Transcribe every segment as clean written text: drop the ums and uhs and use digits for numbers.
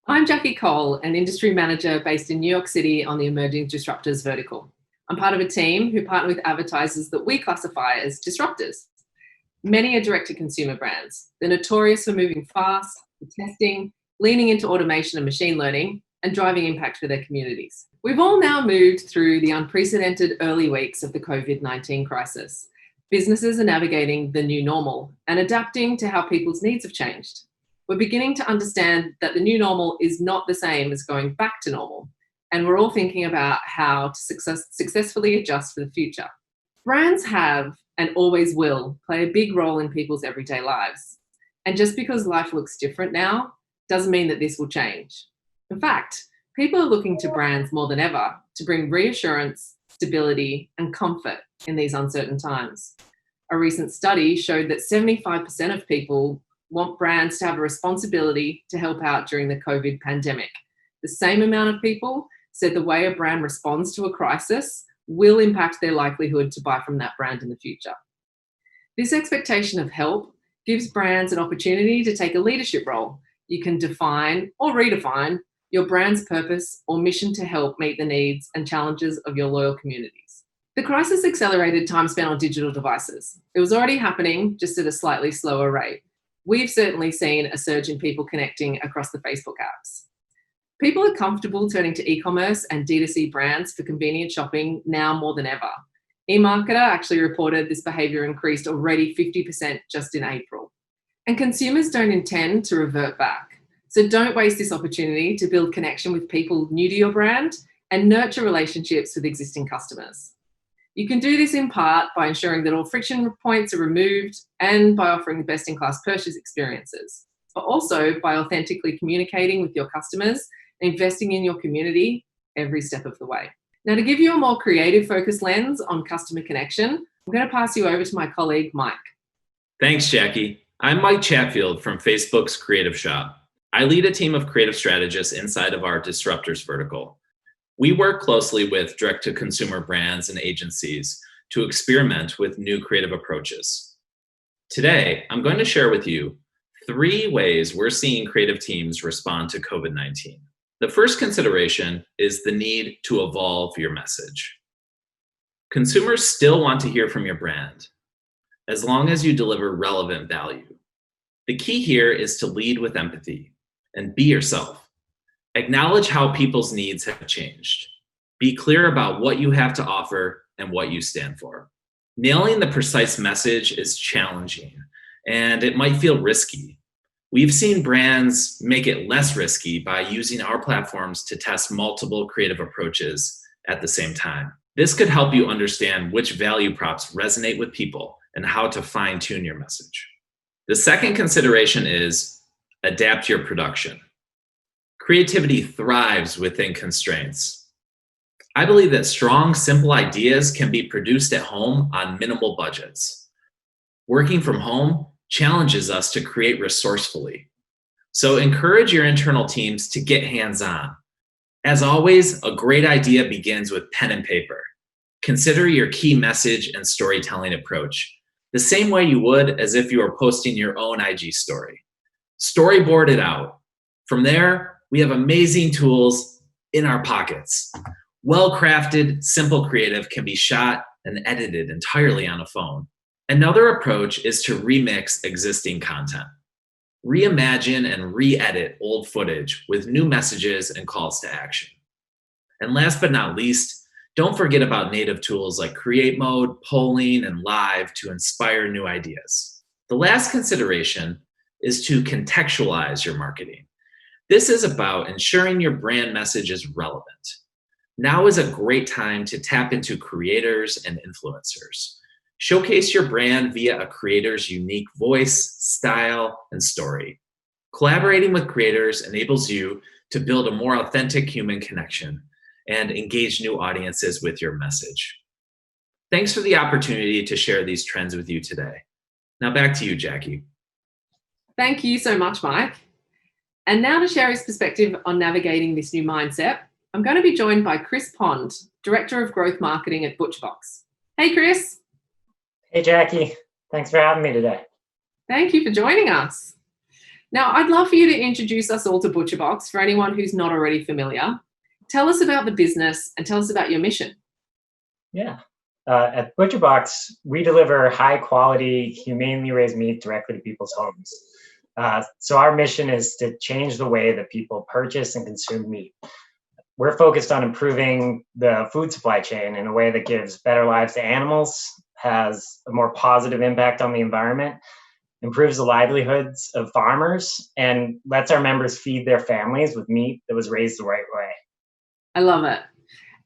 I'm Jackie Cole, an industry manager based in New York City on the Emerging Disruptors vertical. I'm part of a team who partner with advertisers that we classify as disruptors. Many are direct-to-consumer brands. They're notorious for moving fast, for testing, leaning into automation and machine learning, and driving impact for their communities. We've all now moved through the unprecedented early weeks of the COVID-19 crisis. Businesses are navigating the new normal and adapting to how people's needs have changed. We're beginning to understand that the new normal is not the same as going back to normal, and we're all thinking about how to successfully adjust for the future. Brands have and always will play a big role in people's everyday lives. And just because life looks different now doesn't mean that this will change. In fact, people are looking to brands more than ever to bring reassurance, stability, and comfort in these uncertain times. A recent study showed that 75% of people want brands to have a responsibility to help out during the COVID pandemic. The same amount of people said the way a brand responds to a crisis will impact their likelihood to buy from that brand in the future. This expectation of help gives brands an opportunity to take a leadership role. You can define or redefine your brand's purpose or mission to help meet the needs and challenges of your loyal communities. The crisis accelerated time spent on digital devices. It was already happening, just at a slightly slower rate. We've certainly seen a surge in people connecting across the Facebook apps. People are comfortable turning to e-commerce and D2C brands for convenient shopping now more than ever. eMarketer actually reported this behavior increased already 50% just in April. And consumers don't intend to revert back. So don't waste this opportunity to build connection with people new to your brand and nurture relationships with existing customers. You can do this in part by ensuring that all friction points are removed and by offering best-in-class purchase experiences, but also by authentically communicating with your customers and investing in your community every step of the way. Now, to give you a more creative-focused lens on customer connection, I'm going to pass you over to my colleague, Mike. Thanks, Jackie. I'm Mike Chatfield from Facebook's Creative Shop. I lead a team of creative strategists inside of our Disruptors vertical. We work closely with direct-to-consumer brands and agencies to experiment with new creative approaches. Today, I'm going to share with you 3 ways we're seeing creative teams respond to COVID-19. The first consideration is the need to evolve your message. Consumers still want to hear from your brand, as long as you deliver relevant value. The key here is to lead with empathy and be yourself. Acknowledge how people's needs have changed. Be clear about what you have to offer and what you stand for. Nailing the precise message is challenging, and it might feel risky. We've seen brands make it less risky by using our platforms to test multiple creative approaches at the same time. This could help you understand which value props resonate with people and how to fine-tune your message. The second consideration is adapt your production. Creativity thrives within constraints. I believe that strong, simple ideas can be produced at home on minimal budgets. Working from home challenges us to create resourcefully. So encourage your internal teams to get hands-on. As always, a great idea begins with pen and paper. Consider your key message and storytelling approach, the same way you would as if you were posting your own IG story. Storyboard it out. From there, we have amazing tools in our pockets. Well-crafted, simple creative can be shot and edited entirely on a phone. Another approach is to remix existing content. Reimagine and re-edit old footage with new messages and calls to action. And last but not least, don't forget about native tools like Create Mode, polling, and Live to inspire new ideas. The last consideration is to contextualize your marketing. This is about ensuring your brand message is relevant. Now is a great time to tap into creators and influencers. Showcase your brand via a creator's unique voice, style, and story. Collaborating with creators enables you to build a more authentic human connection and engage new audiences with your message. Thanks for the opportunity to share these trends with you today. Now back to you, Jackie. Thank you so much, Mike. And now to share his perspective on navigating this new mindset, I'm going to be joined by Chris Pond, Director of Growth Marketing at ButcherBox. Hey, Chris. Hey, Jackie. Thanks for having me today. Thank you for joining us. Now, I'd love for you to introduce us all to ButcherBox for anyone who's not already familiar. Tell us about the business and tell us about your mission. Yeah. At ButcherBox, we deliver high quality, humanely raised meat directly to people's homes. So our mission is to change the way that people purchase and consume meat. We're focused on improving the food supply chain in a way that gives better lives to animals, has a more positive impact on the environment, improves the livelihoods of farmers, and lets our members feed their families with meat that was raised the right way. I love it.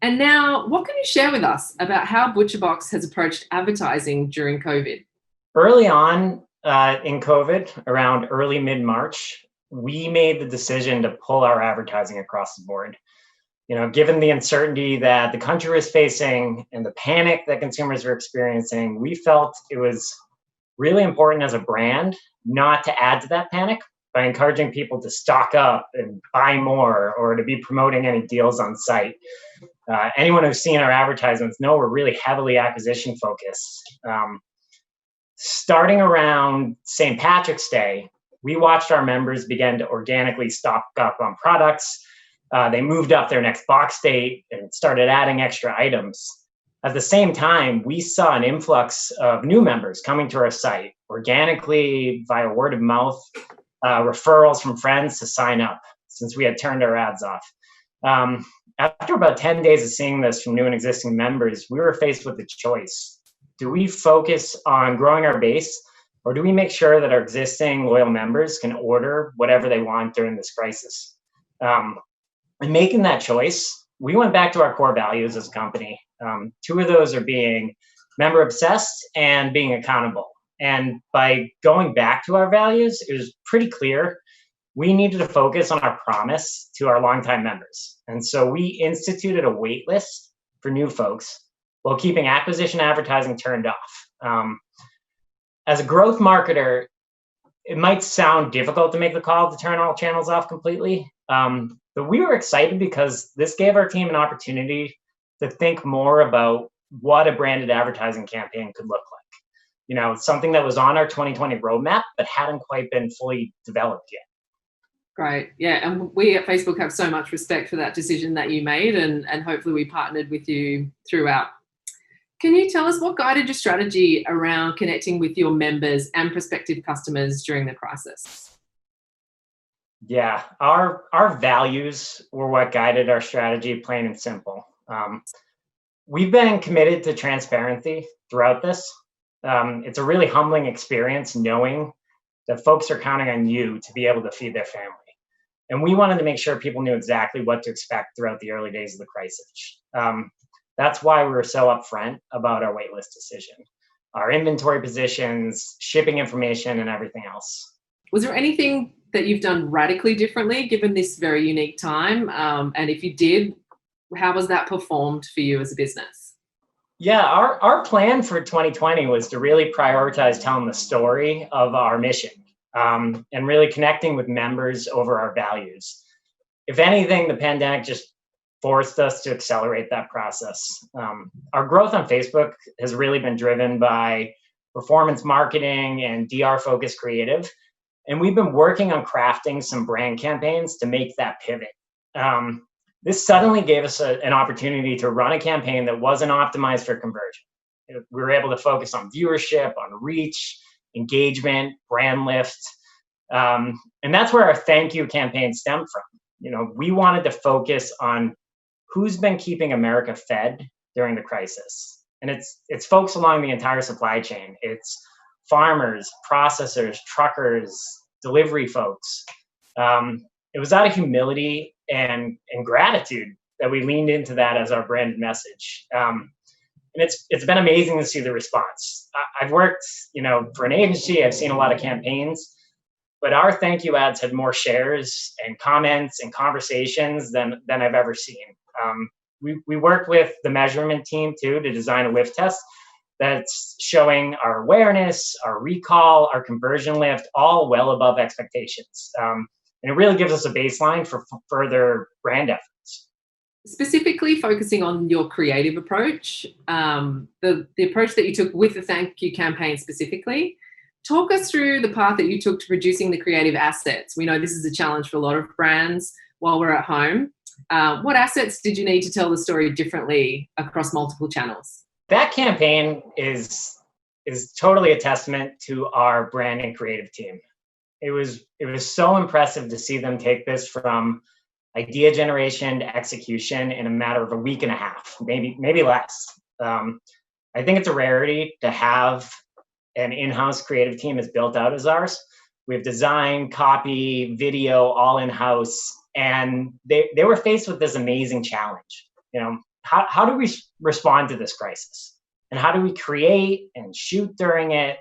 And now, what can you share with us about how ButcherBox has approached advertising during COVID? Early on in COVID, around early mid-March, we made the decision to pull our advertising across the board. Given the uncertainty that the country was facing and the panic that consumers were experiencing, we felt it was really important as a brand not to add to that panic by encouraging people to stock up and buy more or to be promoting any deals on site. Anyone who's seen our advertisements know we're really heavily acquisition focused. Starting around St. Patrick's Day, we watched our members begin to organically stock up on products. They moved up their next box date and started adding extra items. At the same time, we saw an influx of new members coming to our site organically via word of mouth, referrals from friends to sign up since we had turned our ads off. After about 10 days of seeing this from new and existing members, we were faced with a choice. Do we focus on growing our base, or do we make sure that our existing loyal members can order whatever they want during this crisis? In making that choice, we went back to our core values as a company. Two of those are being member obsessed and being accountable. And by going back to our values, it was pretty clear we needed to focus on our promise to our longtime members. And so we instituted a wait list for new folks while keeping acquisition advertising turned off. As a growth marketer, it might sound difficult to make the call to turn all channels off completely. But we were excited because this gave our team an opportunity to think more about what a branded advertising campaign could look like. Something that was on our 2020 roadmap, but hadn't quite been fully developed yet. Great. Yeah. And we at Facebook have so much respect for that decision that you made, and hopefully we partnered with you throughout. Can you tell us what guided your strategy around connecting with your members and prospective customers during the crisis? Yeah, our values were what guided our strategy, plain and simple. We've been committed to transparency throughout this. It's a really humbling experience knowing that folks are counting on you to be able to feed their family. And we wanted to make sure people knew exactly what to expect throughout the early days of the crisis. That's why we were so upfront about our waitlist decision, our inventory positions, shipping information, and everything else. Was there anything that you've done radically differently given this very unique time? And if you did, how was that performed for you as a business? Yeah, our plan for 2020 was to really prioritize telling the story of our mission and really connecting with members over our values. If anything, the pandemic just forced us to accelerate that process. Our growth on Facebook has really been driven by performance marketing and DR-focused creative. And we've been working on crafting some brand campaigns to make that pivot. This suddenly gave us an opportunity to run a campaign that wasn't optimized for conversion. We were able to focus on viewership, on reach, engagement, brand lift. And that's where our thank you campaign stemmed from. We wanted to focus on who's been keeping America fed during the crisis. And it's folks along the entire supply chain. It's farmers, processors, truckers, delivery folks. It was out of humility and gratitude that we leaned into that as our branded message. And it's been amazing to see the response. I've worked, for an agency, I've seen a lot of campaigns, but our thank you ads had more shares and comments and conversations than I've ever seen. We worked with the measurement team too to design a lift test that's showing our awareness, our recall, our conversion lift, all well above expectations. And it really gives us a baseline for further brand efforts. Specifically focusing on your creative approach, the approach that you took with the thank you campaign specifically, Talk us through the path that you took to producing the creative assets. We know this is a challenge for a lot of brands while we're at home. What assets did you need to tell the story differently across multiple channels? That campaign is totally a testament to our brand and creative team. It was so impressive to see them take this from idea generation to execution in a matter of a week and a half, maybe less. I think it's a rarity to have an in-house creative team as built out as ours. We have design, copy, video, all in-house, and they were faced with this amazing challenge. How do we respond to this crisis? And how do we create and shoot during it?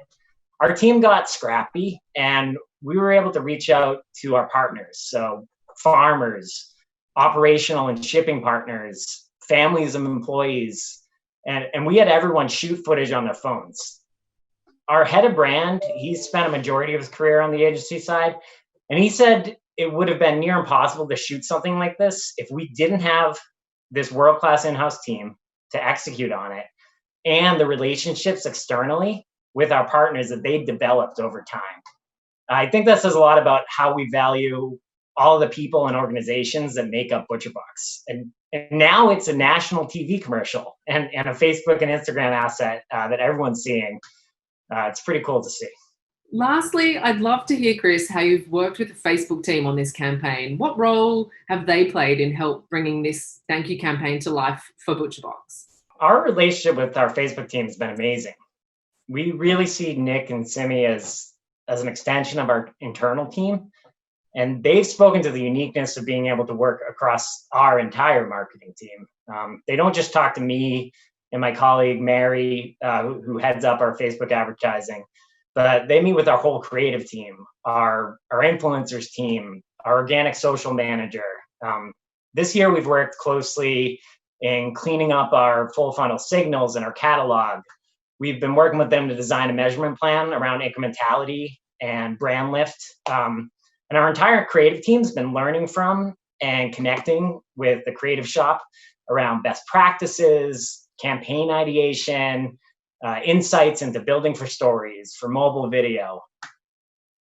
Our team got scrappy, and we were able to reach out to our partners. So farmers, operational and shipping partners, families of employees, and we had everyone shoot footage on their phones. Our head of brand, he spent a majority of his career on the agency side, and he said it would have been near impossible to shoot something like this if we didn't have this world-class in-house team to execute on it and the relationships externally with our partners that they developed over time. I think that says a lot about how we value all the people and organizations that make up ButcherBox. And now it's a national TV commercial and a Facebook and Instagram asset that everyone's seeing. It's pretty cool to see. Lastly, I'd love to hear, Chris, how you've worked with the Facebook team on this campaign. What role have they played in help bringing this thank you campaign to life for ButcherBox? Our relationship with our Facebook team has been amazing. We really see Nick and Simi as an extension of our internal team. And they've spoken to the uniqueness of being able to work across our entire marketing team. They don't just talk to me and my colleague, Mary, who heads up our Facebook advertising, but they meet with our whole creative team, our influencers team, our organic social manager. This year, we've worked closely in cleaning up our full funnel signals and our catalog. We've been working with them to design a measurement plan around incrementality and brand lift. And our entire creative team's been learning from and connecting with the creative shop around best practices, campaign ideation, insights into building for stories, for mobile video.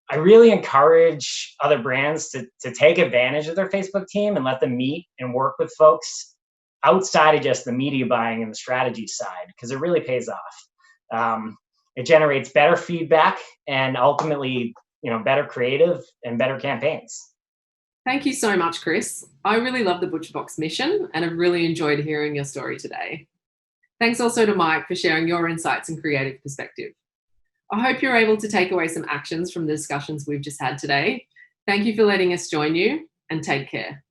I really encourage other brands to take advantage of their Facebook team and let them meet and work with folks outside of just the media buying and the strategy side, because it really pays off. It generates better feedback and ultimately, better creative and better campaigns. Thank you so much, Chris. I really love the ButcherBox mission and I've really enjoyed hearing your story today. Thanks also to Mike for sharing your insights and creative perspective. I hope you're able to take away some actions from the discussions we've just had today. Thank you for letting us join you and take care.